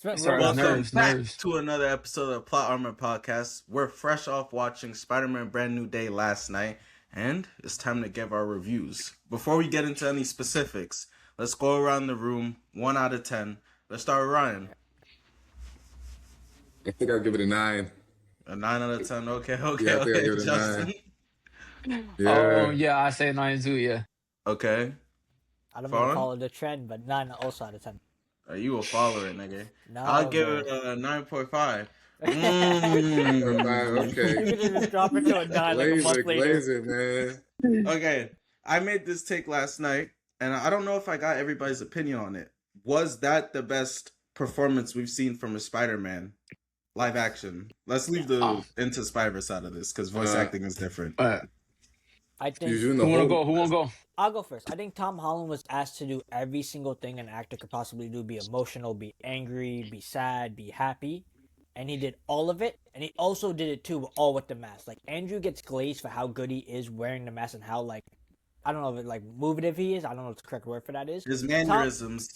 Sorry, Welcome nerves, back nerves. to another episode of Plot Armor Podcast. We're fresh off watching Spider-Man Brand New Day last night, and it's time to give our reviews. Before we get into any specifics, let's go around the room, 1 out of 10. Let's start with Ryan. I think I'll give it a 9. A 9 out of 10. Okay. Yeah, I think I'll give it a Justin. 9. Yeah. Yeah, I say 9 too. Yeah. Okay. I don't Fun? want to follow the trend, but 9 also out of 10. You will follow it, nigga. No, I'll give bro. it a 9.5. Okay. You can just drop it to a 9 like a month later. Glazer, man. Okay, I made this take last night, and I don't know if I got everybody's opinion on it. Was that the best performance we've seen from a Spider-Man live action? Let's leave the Into Spider-Verse out of this, because voice acting is different. I think You're doing Who the wanna whole. go? Who wanna go? I'll go first. I think Tom Holland was asked to do every single thing an actor could possibly do: be emotional, be angry, be sad, be happy, and he did all of it. And he also did it too, all with the mask. Like Andrew gets glazed for how good he is wearing the mask and how I don't know if movative he is. I don't know what the correct word for that is. His mannerisms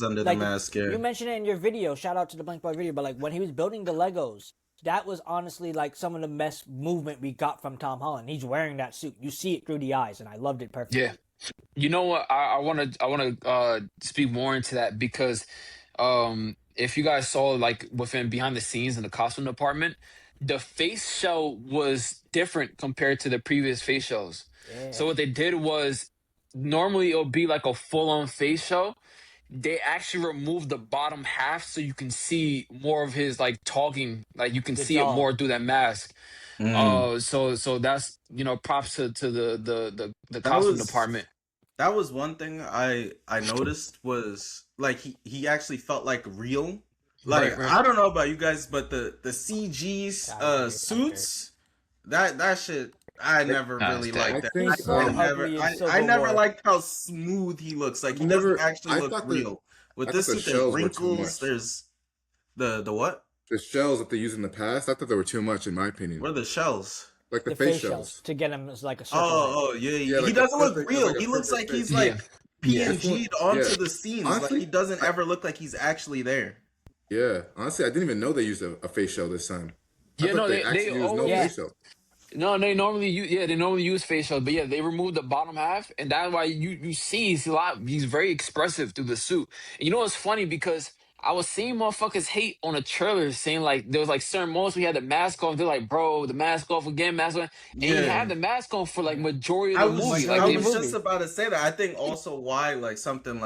under the mask. Yeah. You mentioned it in your video. Shout out to the Blank Boy video. But when he was building the Legos, that was honestly some of the best movement we got from Tom Holland. He's wearing that suit. You see it through the eyes, and I loved it perfectly. Yeah. You know what? I wanna speak more into that because if you guys saw within behind the scenes in the costume department, the face show was different compared to the previous face shows. Yeah. So what they did was normally it'll be like a full-on face show. They actually removed the bottom half so you can see more of his talking, you can see jaw. it more through that mask. So that's props to the costume department. That was one thing I noticed was he actually felt real. Right. I don't know about you guys, but the CG's suits, that shit I never really liked that. think, I never liked how smooth he looks. He doesn't actually look real. With this suit, there's wrinkles. There's the what? The shells that they used in the past, I thought they were too much, in my opinion. What are the shells? Like the face shells. to get him as a circle. Yeah. He doesn't look real. He looks like he's PNG'd onto the scenes. Honestly, he doesn't ever look like he's actually there. Yeah, honestly, I didn't even know they used a face shell this time. Yeah, no, they actually used no always- face shell. No, they normally use facial, but yeah, they removed the bottom half, and that's why you see he's very expressive through the suit. And you know what's funny, because I was seeing motherfuckers hate on the trailers, saying there was certain moments we had the mask off. They're like, bro, the mask off again, mask on, and you have the mask on for majority of the movie. I was just about to say that. I think also why something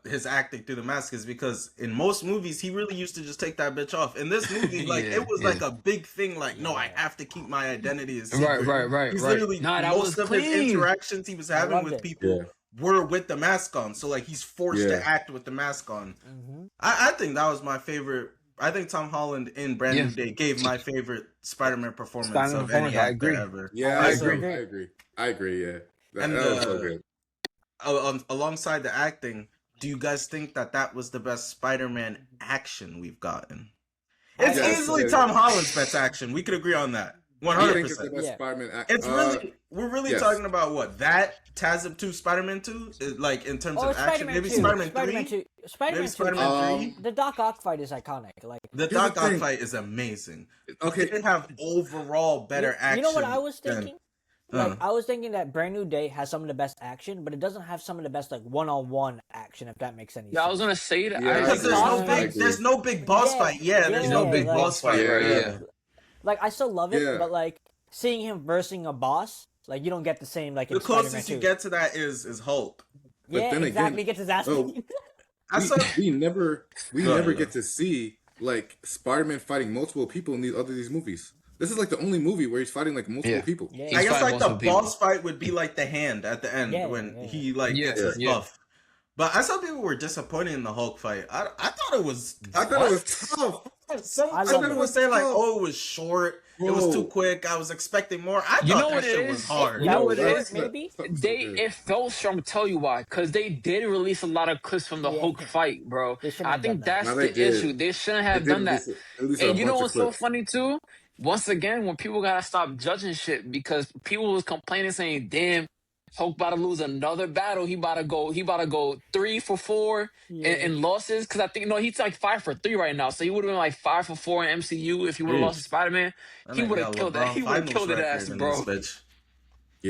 his acting through the mask is because in most movies he really used to just take that bitch off. In this movie, it was a big thing. No, I have to keep my identity as secret. Right. He's literally most of his interactions he was having with people were with the mask on. So he's forced to act with the mask on. Mm-hmm. I think that was my favorite. I think Tom Holland in Brand New Day gave my favorite Spider-Man performance of any actor ever. Yeah, I agree. Yeah, that was so good. Alongside the acting, do you guys think that was the best Spider-Man action we've gotten? It's easily Tom Holland's best action. We could agree on that. 100%. Spider-Man It's we're really talking about what? That TASM 2, Spider-Man 2? In terms of action? Maybe Spider-Man 3? Spider-Man 3. The Doc Ock fight is iconic. The Doc Ock fight is amazing. Okay. They didn't have overall better action. You know what I was thinking? I was thinking that Brand New Day has some of the best action, but it doesn't have some of the best one-on-one action, if that makes any sense. Yeah, I was gonna say that. Yeah, there's no big boss fight. Yeah, there's no big boss fight. Yeah. I still love it, but seeing him versing a boss, you don't get the same the closest you get to that is Hulk. But then exactly. Again, he gets his ass beat. we never get to see Spider-Man fighting multiple people in these movies. This is the only movie where he's fighting multiple people. Yeah. I guess the boss fight would be the hand at the end when he gets his buff. But I saw people were disappointed in the Hulk fight. I thought it was tough. Some people were saying it was short, it was too quick. I was expecting more. I thought that shit was hard. You know what it is? Maybe it felt strong. I'm tell you why, because they did release a lot of clips from the Hulk fight, bro. I think that's the issue. They shouldn't have done that. And you know what's so funny too? Once again, when people gotta stop judging shit, because people was complaining saying, "Damn, Hulk about to lose another battle. He about to go 3 for 4 Yeah. in losses. Cause I think no, he's like 5 for 3 right now. So he would have been like 5 for 4 in MCU if he would have lost to Jeez. Spider-Man. And He I would got have a killed that. LeBron He would have Finals killed that ass, record in this bro. bitch.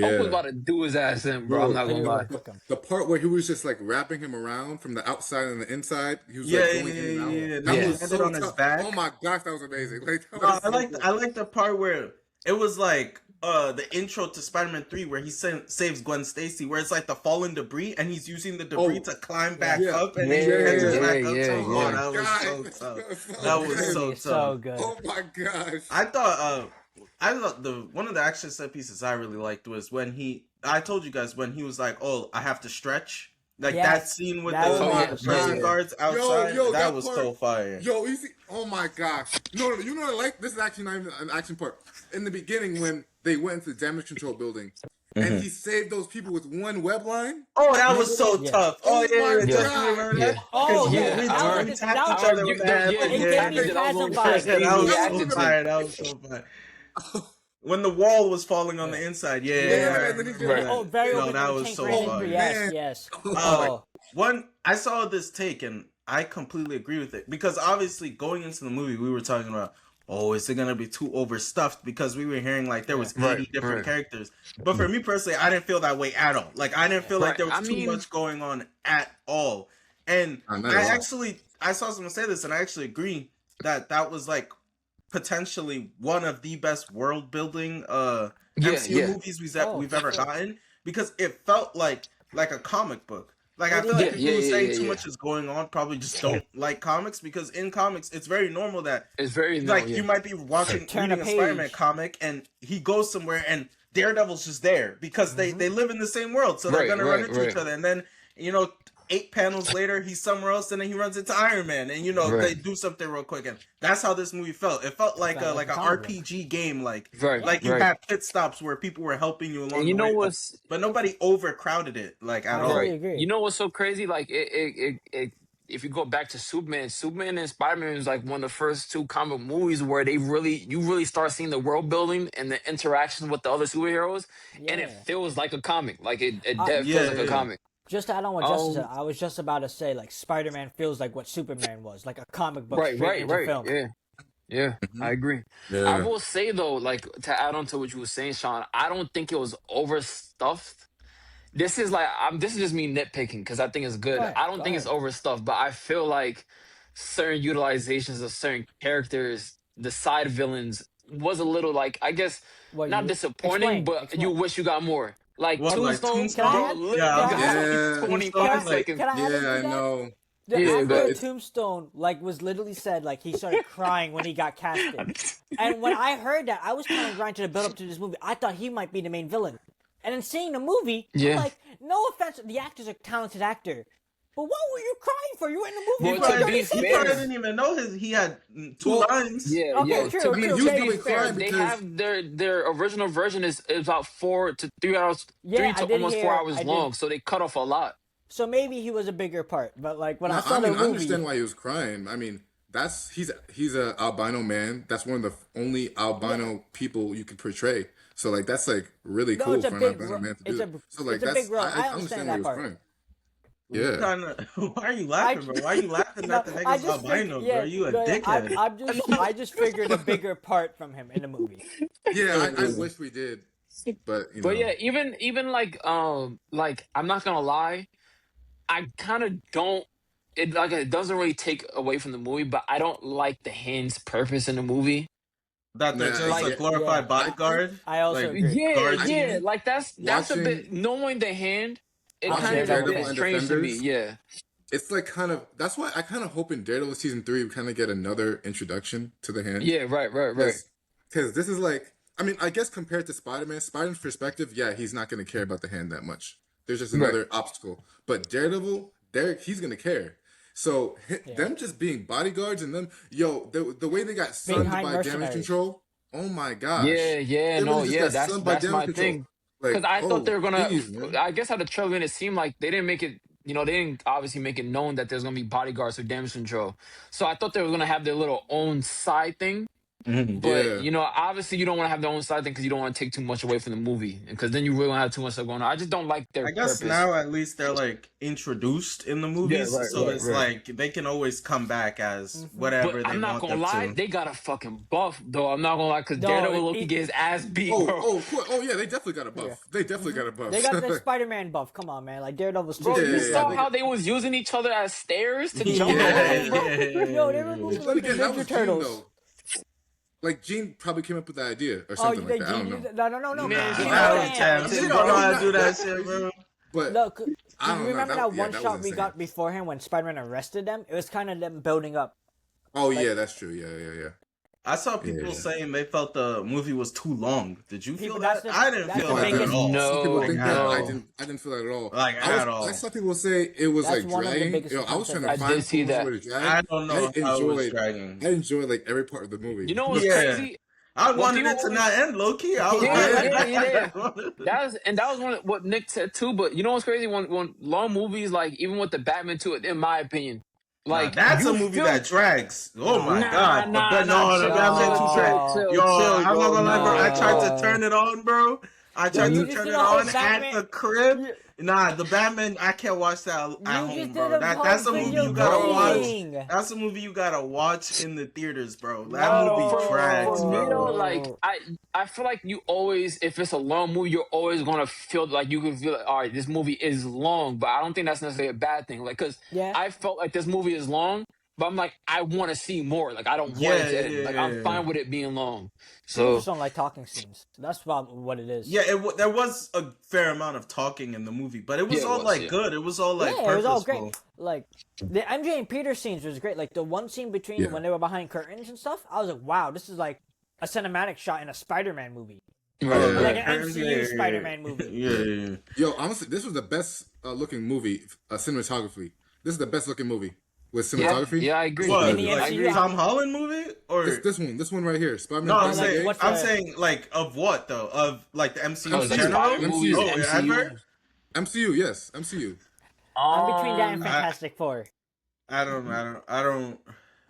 Hulk was Yeah. about to do his ass in, bro. I'm Bro, not I gonna knew he would lie. have cooked him. the part where he was just like wrapping him around from the outside and the inside, he was Yeah, like yeah, going in and yeah, out. yeah. And then That he Yeah. was landed so on his tough. back. Oh my gosh, that was amazing. Like that No, was so good. I liked the part where it was like the intro to Spider-Man 3 where he saves Gwen Stacy, where it's like the fallen debris and he's using the debris Oh to climb Yeah. back yeah, up and then he catches yeah. Yeah, back up to yeah, him. Oh, Oh yeah. that was god, so tough. that was so That This was good. movie so is so tough. good. Oh my gosh. I thought the one of the action set pieces I really liked was when I told you guys when he was like, "Oh, I have to stretch." Like that Yes, scene with that Oh the, was Oh my yeah, the yeah, prison gosh. yeah. guards Yo, outside, yo, that that was part. so fire. Yo, you see? Oh my gosh. No, you know what I like? This is actually not even an action part. In the beginning, when they went into the damage control building, and Mhm. he saved those people with one web line. Oh, that was Remember so that? Yeah. tough. Oh Oh yeah, my yeah. Yeah, Justin, you god. remember yeah, that? Oh Because yeah, yeah. we I that was remember. like we a tapped that each was I other remember. with You, the no, hands yeah, and it you gave yeah, me acted. That was one Chasm of the first vibes. that things he was so reacted to. fire. That was so fire. When the wall was falling on Yeah. the inside, yeah, Yeah. yeah, I And then he remember just Right. that. Oh, very No, open when that the was tank so ran oh in through. fire. Yes, man. yes. Oh my Oh, One, I saw this take and I completely agree with it because obviously going into the movie, we were talking about, oh, is it gonna be too overstuffed? Because we were hearing like there yeah, was Right. 80 different Right. characters. But for me personally, I didn't feel that way at all. Like I didn't yeah. feel like Right. there was I too mean, much going on at all. And not at all. I saw someone say this, and I actually agree that that was like potentially one of the best world building yeah, MCU yeah, movies Oh, we've for ever sure. gotten because it felt like a comic book. Like I It feel like yeah, is. people yeah, who yeah, say yeah, too yeah. much is going on probably just don't like comics because in comics it's very normal that It's very no, like yeah. you might be Turn a reading a Spider-Man page. comic and he goes somewhere and Daredevil's just there because Mm-hmm. they live in the same world, so they're Right, gonna run right, into each right, other. And then 8 panels later he's somewhere else and then he runs into Iron Man and right, they do something real quick. And that's how this movie felt. It felt It like felt a like like a an comic book. RPG game, right, Yeah, like you right. had pit stops where people were helping you And along you the know way, what's but nobody overcrowded it like at I fully all. right? agree. You know what's so crazy? Like if you go back to Superman and Spider-Man is like one of the first two comic movies where you really start seeing the world building and the interaction with the other superheroes, and it Yeah. feels like a comic. Like it I, dead feels Yeah, like a yeah. comic. just to add on what Justin said, Um, I was just about to say like Spider-Man feels like what Superman was, like a comic book right, straight right, into right. film. Yeah, yeah. I Mhm. agree. I Yeah. will say though, like to add on to what you were saying, Sean, I don't think it was overstuffed. This is just me nitpicking because I think it's Go good. ahead. I don't Go think it's ahead. overstuffed, but I feel like certain utilizations of certain characters, the side villains, was a little like I guess What not you disappointing, explain? but you Explain. wish you got more. Like What, like Tombstone, Can I bro, Tombstone? add? Yeah, I literally was Can I gonna got say add? like Yeah. 25 Tombstone. Like seconds. Can I add Yeah, into I that? know. Yeah, go After ahead. It's Tombstone, like, was literally said, like, he started crying when he got casted. And when I heard that, I was kind of grinding to the build up to this movie. I thought he might be the main villain. And then seeing the movie, I'm Yeah. like, no offense, the actor's a talented actor. But what were you crying for? You were in the movie Well, for like to 30 be He probably fair, seconds. didn't even know he had two well, lines. yeah, Okay, yeah. well. To true, I be mean, true. he was to be Maybe probably fair, crying fair. they because have their original version is about 4 to 3 hours, Yeah, I did 4 hear, hours I did. long. So they cut off a lot. So maybe he was a bigger part. But, like, when I no, saw I the mean, I movie, understand why he was crying. I mean, he's a albino man. That's one of the only yeah, albino people you could portray. So like that's like really no, cool for an albino man to it's do. a, So like it's a big that's role. I I understand understand why he that was part. crying. What Yeah. kind of? Why are you I laughing, bro? Why are you laughing no, at the I nigga's just figured, albino, bro? yeah, You a no, yeah, dickhead. I just figured a bigger part from him in the movie. Yeah, I wish we did, but But yeah, even like I'm not gonna lie, I kind of don't. It doesn't really take away from the movie, but I don't like the hand's purpose in the movie. That they're nah, just a Like, yeah, Yeah, glorified I think bodyguard, I also like agree. yeah, guard I yeah, team. like that's a watching bit knowing the hand. It I'm a kind watching of is a Daredevil bit Daredevil fan. and strange to me. Defenders, Yeah, it's like kind of that's why I kind of hope in Daredevil season 3 we kind of get another introduction to the hand. yeah, right, right, right, Because this is like, I mean, I guess compared to Spider-Man, Spider-Man's perspective, yeah, he's not going to care about the hand that much. There's just right, another obstacle. But Daredevil, he's going to care. So Yeah, them just being bodyguards and them, yo, the way they got being sunned high by damage mercenaries. control, oh my yeah, gosh, yeah. they really No, just yeah, got that's sunned by that's damage my control. thing. Because Like, I thought they oh, were gonna. please, man. I guess how the trailer made it seem like they didn't make it. They didn't obviously make it known that there's gonna be bodyguards for damage control. So I thought they were gonna have their little own side thing. But Yeah. obviously you don't want to have their own side thing because you don't want to take too much away from the movie, because then you really want to have too much stuff going on. I just don't like their I guess purpose. now at least they're like introduced in the Yeah, movies, right, so right, it's right. like they can always come back as But whatever they I'm not want gonna them lie, to. they got a fucking buff though. I'm not gonna lie, because No, Daredevil Loki get his ass beat, bro. Oh, cool. Oh, yeah, they definitely got a buff. Yeah. They definitely got a buff. They got the Spider-Man buff. Come on, man. Like Daredevil's too Bro, Yeah, you smooth. yeah, saw they how got. they was using each other as stairs to jump Yeah, over, bro. Yo, they were moving Then like the again, that Ninja was Gene Turtles. though. Like Gene probably came up with the idea or Oh, something you like think that. I Gene don't know. used it? No. Man, nah, he's that very was Tam. talented, She See, don't know bro. how to do that that's shit, crazy. bro. But Look, do I you don't know. remember that Yeah, one that was shot we insane. got beforehand when Spider-Man arrested them? It was kind of them building up. Oh Like, yeah, that's true. Yeah. I saw Yeah, people yeah. saying they felt the movie was too long. Did you feel people, that? I didn't that's feel the Oh, I that at biggest. did. all. Some people No, Like think at that. I all. no. didn't. I didn't feel that at all. Like at I all. saw people say it was That's like one of the dragging. biggest I was complaints trying I've to I heard. did find see fools that. where to drag. I don't know how it was dragging. I enjoyed like every part of the movie. You know what's Yeah. crazy? I What wanted people it to always not end, low key. I was yeah. like, That was one of what Nick said too. But you know what's crazy? When long movies, like even with the Batman too, in my opinion, nah, like that's a you movie feel that drags. Oh my nah god. nah nah No, the chill Batman chill 2 chill drag. No, chill Yo, chill I'm not bro gonna lie, bro. I tried to nah. turn it on, bro. I yo, tried you to just turn did it a whole on at Batman. the crib. You, Nah, the Batman, I can't watch that at you just home, did bro. a whole That's a movie video you gotta watch. Bro. gaming. That's a movie you gotta watch in the theaters, bro. That No, movie for drags, me though, bro. like No. I feel like you always, if it's a long movie, you're always gonna feel like you can feel like, all right, this movie is long, but I don't think that's necessarily a bad thing. Like, cause Yeah. I felt like this movie is long, but I'm like, I want to see more. Like, I don't want it Yeah, to end. Like, I'm yeah. fine with it being long. People So just don't like talking scenes. That's probably what it is. Yeah, there was a fair amount of talking in the movie, but it was yeah, it all was like good. It was all like Yeah, it was all purposeful. great. Like the MJ and Peter scenes was great. Like the one scene between Yeah. when they were behind curtains and stuff. I was like, wow, this is like a cinematic shot in a Spider-Man movie, right, Yeah. like right. an MCU Spider-Man movie. Yeah. Yo, honestly, this was the best looking movie. Cinematography. This is the best looking movie with cinematography. Yeah, I agree. What? In the I Like agree. Tom Holland movie or This one right here, Spider-Man. no? I'm like, saying what's I'm the- saying like of what though? Of like the MCU Oh, in the MCU. general? Spider movies, Oh, MCU. ever? MCU, yes, MCU. I'm between that and Um, Fantastic Four. I don't.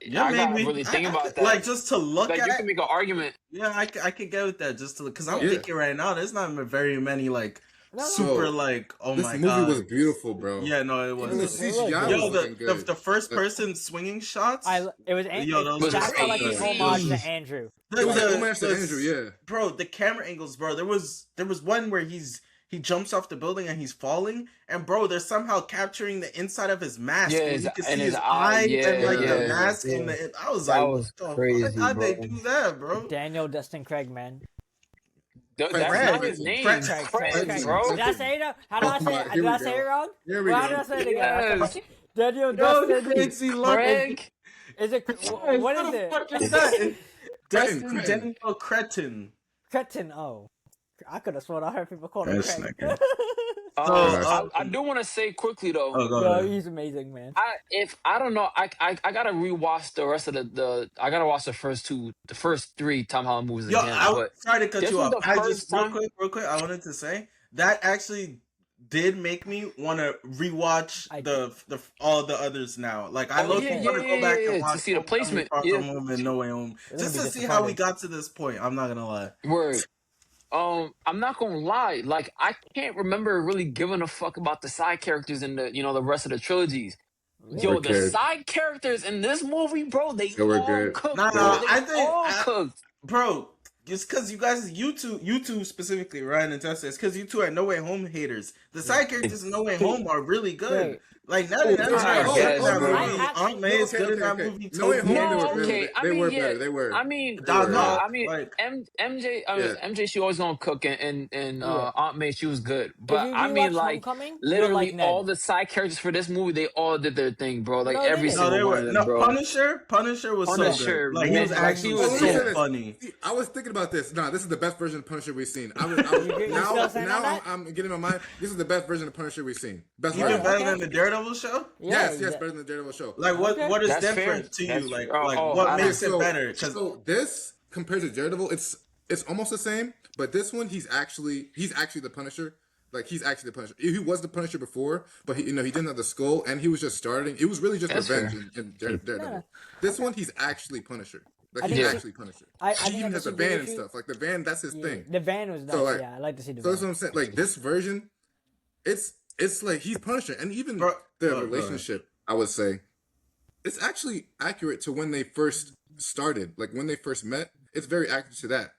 Yeah, I gotta maybe. really think about that. Like just to look Like, at. you can make an argument. Yeah, I could get with that just to because I'm Yeah. thinking right now. There's not very many like No. super No. like oh This my movie god. was beautiful, bro. Yeah, no, it Even the was. CGI Yo, was looking good. the first person swinging shots. It was Yo, those was were that felt like an crazy. homage to Andrew. It was like the- homage to the- Andrew, yeah. Bro, the camera angles, bro. There was one where he jumps off the building and he's falling, and bro, they're somehow capturing the inside of his mask. Yeah, and you can see and his his eye eye, yeah, and like the yeah, mask yeah. and the. I was That like, was what the crazy, fuck? How'd they bro. do that, bro? Daniel Dustin Craig, man. That's Craig. not his name. Craig. Craig, bro. Did I say it? How did I say it? Here Did we I go. say it wrong? Here we Well, how go. did I say it again? Yes. Daniel Yo, Dustin. crazy look. Craig. Is it? What What is the it? fuck is that? Cretin, Dustin Cretin. Daniel Cretin. Cretin. Oh, I could have sworn I heard people call him This Craig. nigga. I do want to say quickly though. Oh, go Yo, ahead. he's amazing, man. I don't know. I gotta rewatch the rest of the. I gotta watch the first three Tom Holland movies Yo, again. I But sorry to cut this you was off. the I first just time. real quick. I wanted to say that actually did make me want to rewatch the all the others now. Like I Oh, look yeah, want to go back and watch to see the Homecoming, placement. Far Yeah, From Home and No Way Home, They're just gonna to be see how we disappointed. got to this point. I'm not gonna lie. word. I'm not gonna lie. Like, I can't remember really giving a fuck about the side characters in the rest of the trilogies. Yo, the cared? side characters in this movie, bro, they They were all good. cooked, Nah, bro. They I think all cooked. bro, it's because you two specifically, Ryan and Tessa, it's because you two are No Way Home haters. The side characters in No Way Home are really good. Wait. Like Natalie I Dempsey is good in guess, that bro. movie. Aunt May is good in that movie. No Way Home, Toby they were No, better. okay. They were better. They were. I mean, They were. no, I mean, like MJ. Yeah. MJ. She always gonna cook, and Yeah. Aunt May. She was good, If but you I mean, rewatch like, Homecoming, you'll literally like Ned. all the side characters for this movie, they all did their thing, bro. Like No, they every didn't. no, single they one were of them, no bro. Punisher was so Punisher, good. Like he was man, like, actually he was Let me say so this. funny. See, I was thinking about this. No, this is the best version of Punisher we've seen. I was You now still saying now that? I'm getting in my mind. This is the best version of Punisher we've seen. Best You version. think better okay. than the Daredevil show? Yes, Yeah, better than the Daredevil show. Like what? Okay. What is That's different fair. to That's you? Like fair. like Oh, what I makes don't- it better? Because So this compared to Daredevil, it's almost the same, but this one he's actually the Punisher. Like he's actually the Punisher. He was the Punisher before, but he didn't have the skull, and he was just starting. It was really just That's revenge fair. in Daredevil. This one he's actually Punisher. Like I he's think Yeah. actually Punisher. I He think I even has a disagree van with and you. stuff. Like the van, that's his Yeah, thing. the van was So nice. like, Yeah, I like to see the so that's van. what I'm saying. Like this version, it's like he's Punisher, and even Bro, the go ahead. relationship, I would say, it's actually accurate to when they first started. Like when they first met, it's very accurate to that.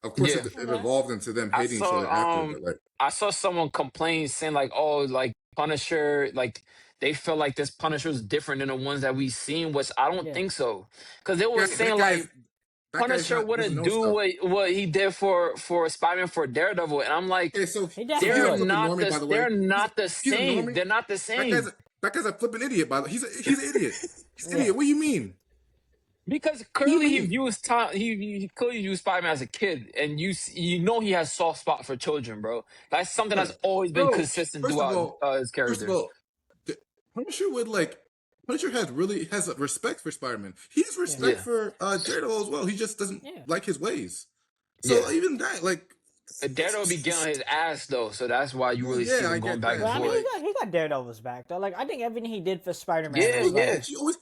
Of course, Yeah. it Okay. evolved into them I hating each other after, saw but like, I saw someone complain saying like, oh, like Punisher, like they feel like this Punisher is different than the ones that we've seen, which I don't Yeah. think so. Cause they were saying like that guy's Punisher not doesn't wouldn't know do stuff. what he did for Spider-Man for Daredevil. And I'm like, Okay, so He so definitely he's a would. flipping normie, by the way. they're not the He's a same. normie. They're not the That guy's same. that guy's a flipping idiot. By the way, he's an idiot. He's an Yeah. idiot. What do you mean? Because What do you clearly he mean? views Tom, he clearly views Spider-Man as a kid, and you know he has soft spot for children, bro. That's something that's What? always been Bro, consistent first of throughout all, his first of character. all, the- Punisher would like Punisher has a respect for Spider-Man. He has Yeah. respect Yeah, for Daredevil as well. He just doesn't Yeah. like his ways. So yeah. even that, like, Daredevil be getting on his ass though, so that's why you well, really see yeah, I them going get back that, and But I but mean, forth. like, he got Daredevil's back though. Like I think everything he did for Spider-Man Yeah, was but yeah. like he always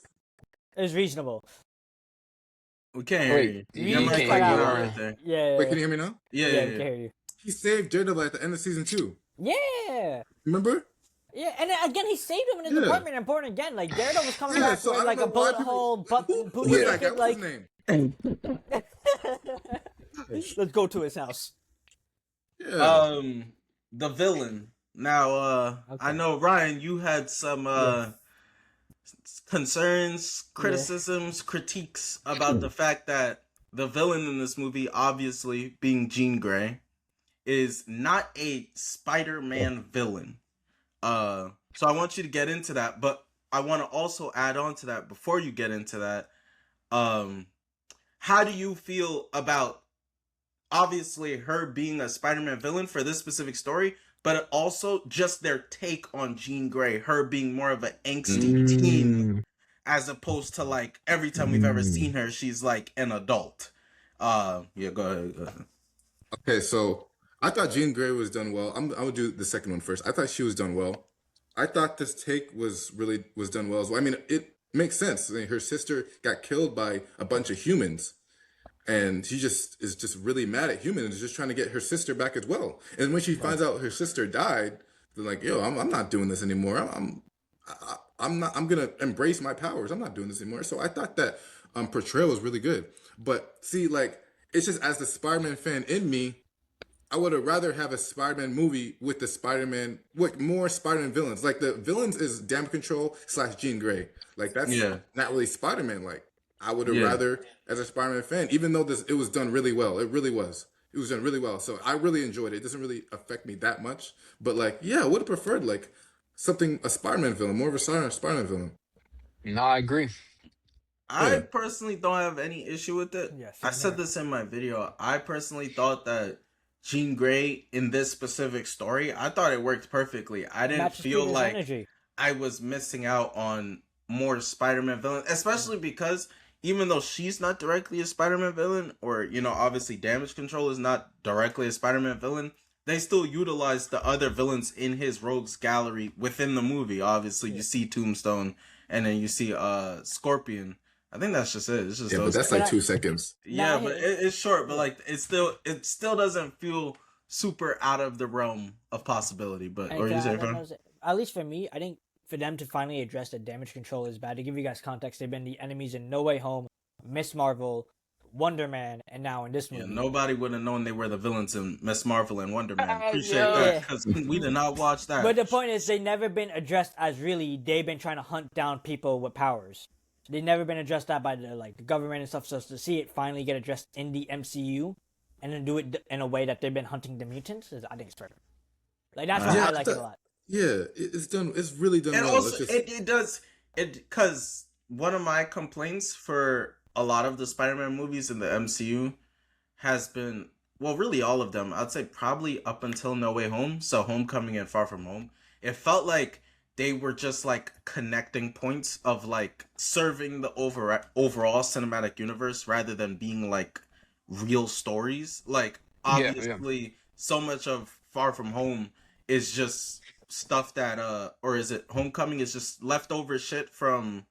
is reasonable. We can't hear Wait, you. Your you You just mic can't cut hear like you. cut out. out right there. Yeah. wait. Yeah. Can you hear me now? Yeah, Yeah, yeah, we yeah. can hear you. He saved Daredevil at the end of season 2. Yeah. Remember? Yeah, and then again, he saved him in his Yeah, apartment. Important again, like Daredevil was coming yeah. back So with I don't like know a why bullet people. hole, butt, Who booty was that guy? naked. What's his Like, name? let's go to his house. Yeah. The villain. Now, I Okay. know Ryan, you had some Yes. concerns, Yeah. criticisms, critiques about the fact that the villain in this movie, obviously being Jean Grey, is not a Spider-Man villain. So I want you to get into that, but I want to also add on to that before you get into that. Um, how do you feel about obviously her being a Spider-Man villain for this specific story, but also just their take on Jean Grey, her being more of an angsty teen Mm, as opposed to like every time we've ever mm. seen her, she's like an adult. Yeah, go ahead. Go ahead. Okay, so I thought Jean Grey was done well. I would do the second one first. I thought she was done well. I thought this take was done well as well. I mean, it makes sense. I mean, her sister got killed by a bunch of humans, and she just is just really mad at humans and is just trying to get her sister back as well. And when she finds out her sister died, they're like, "Yo, I'm not doing this anymore. I'm not. I'm gonna embrace my powers. I'm not doing this anymore." So I thought that portrayal was really good. But see, like, it's just as the Spider-Man fan in me, I would have rather have a Spider-Man movie with the Spider-Man with more Spider-Man villains. Like the villains is Damage Control / Jean Grey. Like that's Yeah, not really Spider-Man. Like I would have yeah. rather as a Spider-Man fan, even though it was done really well. It really was. It was done really well. So I really enjoyed it. It doesn't really affect me that much. But like, yeah, I would have preferred like something a Spider-Man villain, more of a Spider-Man villain. No, I agree. I Yeah. personally don't have any issue with it. Yeah, I same said here. this in my video. I personally thought that Jean Grey in this specific story, I thought it worked perfectly. I didn't Matches feel Peter's like energy. I was missing out on more Spider-Man villains, especially because even though she's not directly a Spider-Man villain, or obviously Damage Control is not directly a Spider-Man villain, they still utilize the other villains in his rogues gallery within the movie. Obviously, Yeah. you see Tombstone, and then you see Scorpion. I think that's just it. It's just Yeah, but those. that's Two. like But I, 2 seconds. Yeah, nah, but hey, it's short. But yeah. like, it still doesn't feel super out of the realm of possibility. But And or can you I say, add fam? another? At least for me, I think for them to finally address that Damage Control is bad. To give you guys context, they've been the enemies in No Way Home, Miss Marvel, Wonder Man, and now in this Yeah, movie. nobody would have known they were the villains in Miss Marvel and Wonder Man. Ah, Appreciate yo. that Yeah. because we did not watch that. But the point is, they never been addressed as really they've been trying to hunt down people with powers. They've never been addressed that by the government and stuff. So to see it finally get addressed in the MCU, and then do it in a way that they've been hunting the mutants, I think it's perfect. Like that's why Yeah, I I like it a thought, lot. yeah, it's done. It's really done And well. also, It's just it does it because one of my complaints for a lot of the Spider-Man movies in the MCU has been, well, really all of them. I'd say probably up until No Way Home, so Homecoming and Far From Home. It felt like they were just like connecting points of like serving the overall cinematic universe rather than being like real stories. Like Yeah, yeah. obviously, so much of Far From Home is just stuff that or is it Homecoming is just leftover shit from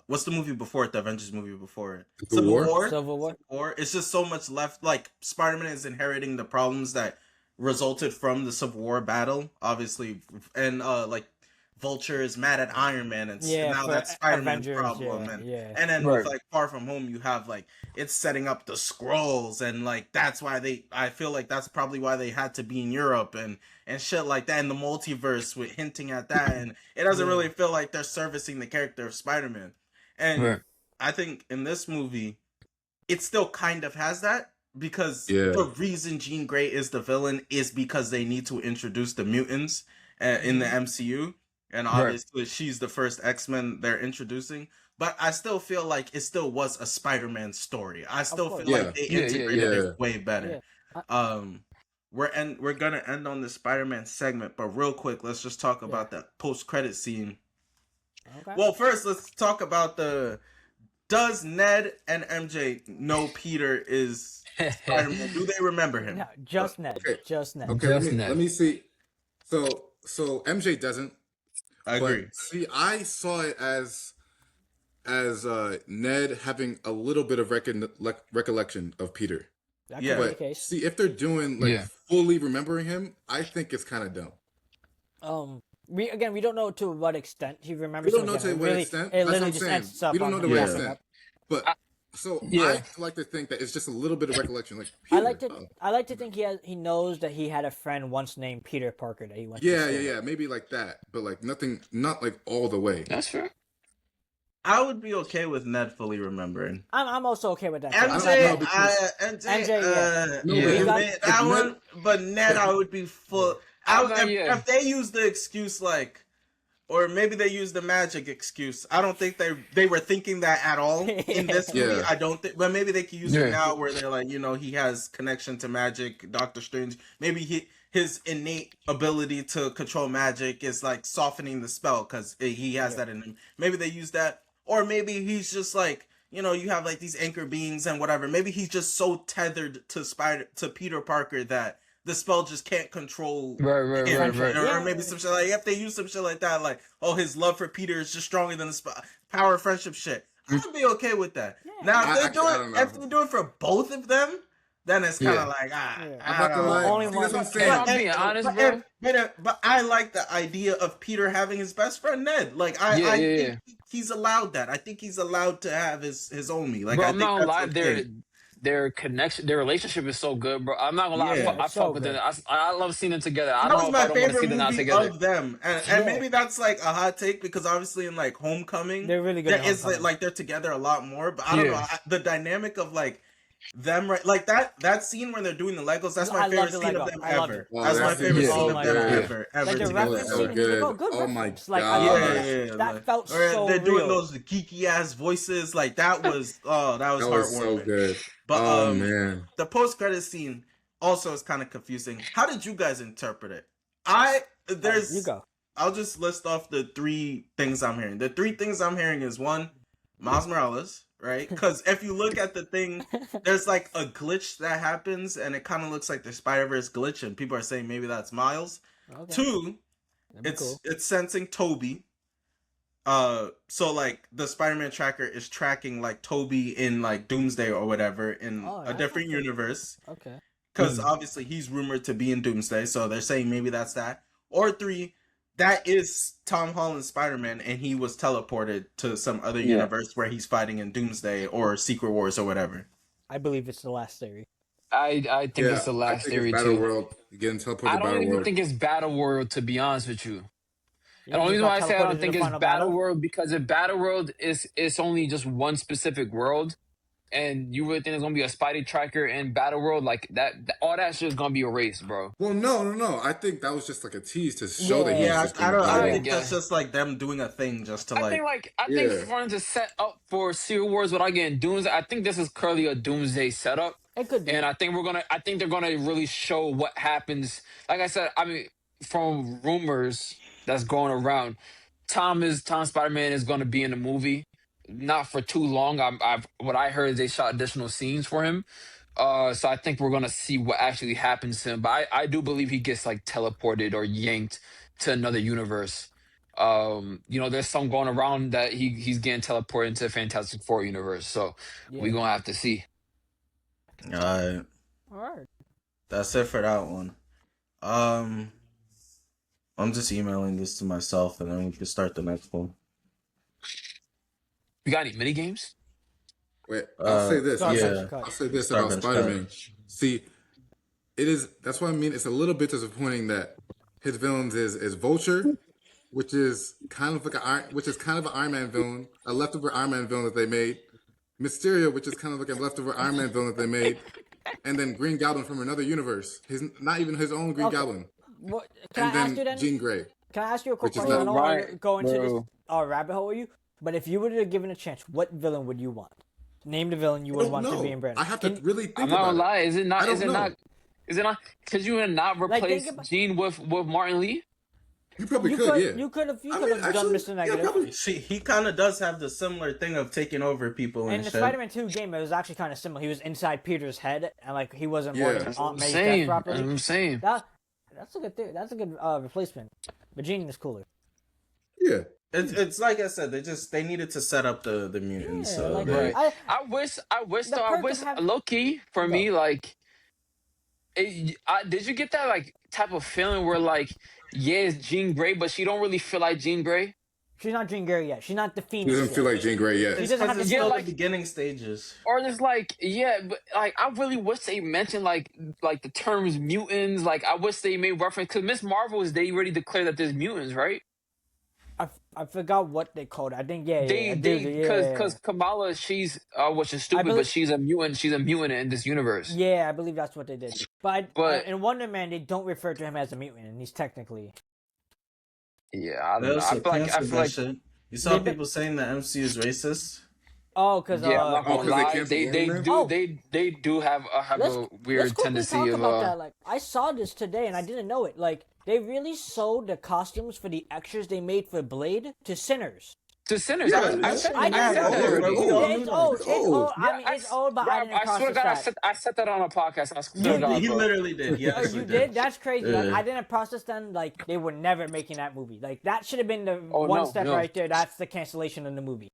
what's the movie before it? The Avengers movie before it? The Civil war. War. Civil War. Civil War. It's just so much left. Like Spider-Man is inheriting the problems that resulted from the Civil War battle, obviously, and like Vulture is mad at Iron Man, and Yeah, now for that's Spider-Man's Avengers. problem, Yeah, yeah. and then with Right. like Far From Home, you have like it's setting up the scrolls, and like that's why I feel like that's probably why they had to be in Europe and shit like that in the multiverse with hinting at that, and it doesn't Yeah. really feel like they're servicing the character of Spider-Man. And Right. I think in this movie, it still kind of has that because Yeah. the reason Jean Grey is the villain is because they need to introduce the mutants in the MCU, and Right. obviously she's the first X-Men they're introducing. But I still feel like it still was a Spider-Man story. I Of still feel course. Yeah. like they Yeah. Yeah. integrated Yeah. it Yeah. way better. Yeah. I, Um, we're gonna end on the Spider-Man segment, but real quick, let's just talk yeah. about that post-credit scene. Okay. Well, first, let's talk about the does Ned and MJ know Peter is Spider-Man? Do they remember him? No, just Ned. Okay. Just Ned. Okay. Just Let Ned. me see. So MJ doesn't, I but agree. see, I saw it as Ned having a little bit of recollection of Peter. That could Yeah. be the But case. see, if they're doing like Yeah. fully remembering him, I think it's kind of dumb. We don't know to what extent he remembers We him don't know again. to It what really, extent. it That's what literally I'm just saying. ends up We don't on know him to what Yeah. popping extent. up. But I, so yeah. I like to think that it's just a little bit of recollection, like I Peter. like to Oh. I like to think he knows that he had a friend once named Peter Parker that he went to Yeah, school yeah, with. yeah. Maybe like that, but like nothing, not like all the way. That's fair. I would be okay with Ned fully remembering. I'm also okay with that too. I I'm don't not know MJ, that because MJ, yeah. no, but Yeah. We got that if Ned, one, but Ned, but I would be yeah. full. I'm not. Yeah. If they use the excuse like, or maybe they use the magic excuse. I don't think they were thinking that at all in this movie. yeah, I don't think, but maybe they could use it Yeah. now where they're like, he has connection to magic. Doctor Strange, maybe his innate ability to control magic is like softening the spell because he has Yeah. that in him. Maybe they use that, or maybe he's just like. You have like these anchor beings and whatever. Maybe he's just so tethered to Peter Parker that the spell just can't control Right. Right. him, Right. Essentially. Right. or Yeah. maybe some shit like if they use some shit like that, like his love for Peter is just stronger than the power of friendship shit. I'd be okay with that. Yeah. Now if I they do it, don't if know. they do it for both of them, then it's kind of Yeah. like Yeah. I'm I not don't gonna know. lie. Only See, one. that's what I'm If saying. I'm being honest, bro. But I like the idea of Peter having his best friend Ned. Like Yeah. I Yeah. think Yeah. he's allowed that. I think he's allowed to have his homie. Like Bro, I I'm think not gonna that's lie. okay. Their connection, their relationship is so good, bro. I'm not gonna lie. Yeah. Yeah, I it's fuck so with good. them. I love seeing them together. I That don't know was if I my don't want to see favorite them not movie together. of them, and Yeah. maybe that's like a hot take because obviously in like Homecoming, They're really good there at is Homecoming. like they're together a lot more. But I don't know Yeah. the dynamic of like them right like that scene when they're doing the Legos. That's my I favorite love the scene of Lego. them I loved ever. it. Wow, That's my that scene favorite was Yeah. scene Oh so of my them god. good. ever Like the It together was reference so scene, ever. and he's like, "Oh, good. good Oh my reference." Like I god. love Yeah, it. yeah, That like felt or so they're doing real. those geeky ass voices. Like that was that was That was so heartwarming. good. But Oh man. the post credit scene also is kind of confusing. How did you guys interpret it? I You there's go. I'll just list off the three things I'm hearing. The three things I'm hearing is one, Miles Morales, right? Because if you look at the thing, there's like a glitch that happens, and it kind of looks like the Spider Verse glitch, and people are saying maybe that's Miles. Okay. Two, That'd be cool. it's sensing Toby. So like the Spider-Man tracker is tracking like Toby in like Doomsday or whatever in Oh, a that's different okay. universe. Okay. Because obviously he's rumored to be in Doomsday, so they're saying maybe that's that. Or three, that is Tom Holland's Spider-Man, and he was teleported to some other Yeah. universe where he's fighting in Doomsday or Secret Wars or whatever. I believe it's the last theory. I think Yeah, it's the I last think it's theory Battle too. World. Getting teleported I to don't Battle even World. think it's Battle World, to be honest with you. You And the think only he's reason why got I say I teleported don't to the think it's final Battle battle? World because if Battle World is it's only just one specific world, and you really think there's gonna be a Spidey tracker in Battle World like that? All that shit is gonna be erased, bro. Well, no. I think that was just like a tease to show that Yeah. he's Yeah, just I in don't. I Battle I think World. that's guess. just like them doing a thing just to like. I think Yeah. for wanting to set up for Secret Wars without getting Doomsday. I think this is currently a Doomsday setup, It could be. and I think they're gonna really show what happens. Like I said, I mean, from rumors that's going around, Tom Spider Man is gonna be in the movie, not for too long. I've what I heard is they shot additional scenes for him. So I think we're gonna see what actually happens to him. But I do believe he gets like teleported or yanked to another universe. There's some going around that he's getting teleported into the Fantastic Four universe. So we Yeah. gonna have to see. Alright. All right. That's it for that one. I'm just emailing this to myself and then we can start the next one. You got any mini games? Wait, I'll say this. Yeah. I'll say this about Starbench cut. Spider-Man. See, that's what I mean. It's a little bit disappointing that his villains is Vulture, which is kind of like an Iron Man villain, a leftover Iron Man villain that they made. Mysterio, which is kind of like a leftover Iron Man villain that they made, and then Green Goblin from another universe. His not even his own Green Okay. Goblin. What, can And I ask then you then? Jean Grey. Can I ask you a quick Which is question? I not don't want right, to go into this bro. rabbit hole with you, but if you were to given a chance, what villain would you want? Name the villain you would want to be in Brand. I have to really I'm think not about gonna it. lie. Is it not? I don't Is it know. not? Is it not? Because you would not Like, replace think about- Gene with Martin Lee. You probably You could, yeah. You could have I mean, done actually, Mr. yeah, Negative. probably. See, he kind of does have the similar thing of taking over people In and the shit. Spider-Man 2 game, it was actually kind of similar. He was inside Peter's head, and like he wasn't Yeah. mourning That's Aunt May's death That's properly. what I'm saying. That's a good thing. That's a good replacement. But Gene is cooler. Yeah. It's like I said, they needed to set up the mutants. Yeah, So like, they, Right. I- I wish The I perk of wish having- low key for Go. me like. Did you get that like type of feeling where like yeah it's Jean Grey but she don't really feel like Jean Grey? She's not Jean Grey yet. She's not the He Phoenix doesn't yet. feel like Jean Grey yet. it's doesn't have because to it's feel still like- the beginning stages. Or just like yeah but like I really wish they mentioned like the terms mutants. Like I wish they made reference because Miss Marvel is they already declared that there's mutants, right? I forgot what they called it. I think yeah, Because Kamala she's which is stupid believe- but she's a mutant in this universe. yeah, I believe that's what they did. But But- in Wonder Man, they don't refer to him as a mutant, and he's technically. Yeah, I They don't know. also I feel canceled that like shit. You saw They- people saying that MC is racist. Oh, because yeah, I'm not Oh, gonna 'cause they lie. canceled They Wonder Man? do Oh. they do have a let's weird quickly tendency talk of about that. Like I saw this today, and I didn't know it. Like they really sold the costumes for the extras they made for Blade to sinners. to sinners. Yeah, I yeah. said I that didn't know already. bro. We Oh, all It's knew old. that. It's old. I Yeah, mean, it's old, but I didn't I swear to process God, that. I said that on a podcast. I swear to God, He bro. literally did. He Oh, actually you did? That's crazy. Like, Yeah. I didn't process then. Like they were never making that movie. Like that should have been the Oh, one no, step no. right there. That's the cancellation of the movie.